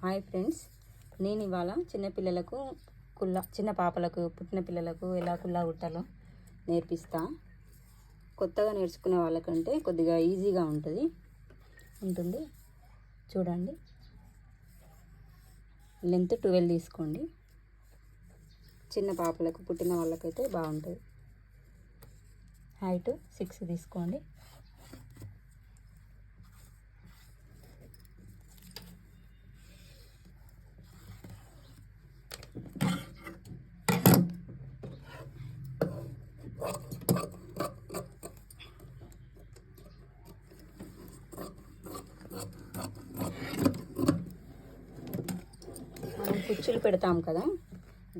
Hi friends, నేను ఇవాళ చిన్నపిల్లలకు చిన్న పాపలకు పుట్టిన పిల్లలకు ఎలా కుల్లా కుట్టాలో నేర్పిస్తా. కొత్తగా నేర్చుకునే వాళ్ళకంటే కొద్దిగా ఈజీగా ఉంటుంది. చూడండి, లెంత్ 12 తీసుకోండి. చిన్న పాపలకు పుట్టిన వాళ్ళకైతే బాగుంటుంది. హైట్ 6 తీసుకోండి. మనం కుచ్చులు పెడతాం కదా,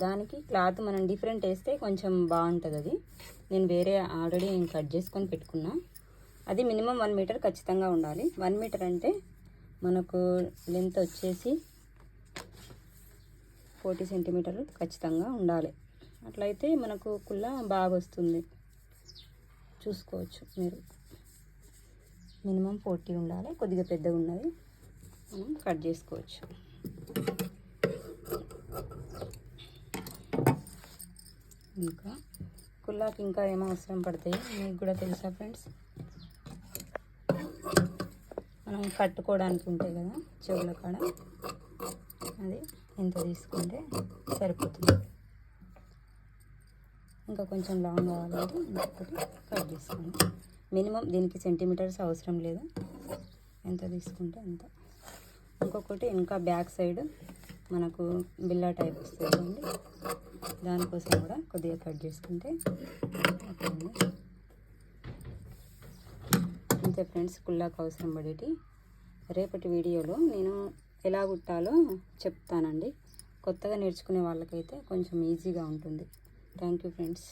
దానికి క్లాత్ మనం డిఫరెంట్ వేస్తే కొంచెం బాగుంటుంది. అది నేను వేరే ఆల్రెడీ కట్ చేసుకొని పెట్టుకున్నా. అది మినిమం 1 మీటర్ ఖచ్చితంగా ఉండాలి. 1 మీటర్ అంటే మనకు లెంత్ వచ్చేసి 40 సెంటీమీటర్లు ఖచ్చితంగా ఉండాలి. అట్లయితే మనకు కుల్ల బాగా వస్తుంది. చూసుకోవచ్చు మీరు, మినిమం 40 ఉండాలి. కొద్దిగా పెద్దగా ఉన్నది మనం కట్ చేసుకోవచ్చు. ఇంకా కుల్లాకి ఇంకా ఏమో అవసరం పడతాయి మీకు కూడా తెలుసా ఫ్రెండ్స్? మనం కట్టుకోవడానికి ఉంటాయి కదా చెవుల కాడ, అది ఎంత తీసుకుంటే సరిపోతుంది. ఇంకా కొంచెం లాంగ్ కావాలంటే ఇంకొకటి కట్ చేసుకోండి. మినిమం దీనికి సెంటీమీటర్స్ అవసరం లేదు, ఎంత తీసుకుంటే అంత. ఇంకొకటి ఇంకా బ్యాక్ సైడ్ మనకు బిల్లా టైప్ వస్తుంది, దానికోసం కూడా కొద్దిగా కట్ చేసుకుంటే అంతే ఫ్రెండ్స్. కుల్లాకు అవసరం పడేటి రేపటి వీడియోలో నేను ఎలా కుట్టాలో చెప్తానండి. కొత్తగా నేర్చుకునే వాళ్ళకైతే కొంచెం ఈజీగా ఉంటుంది. Thank you friends.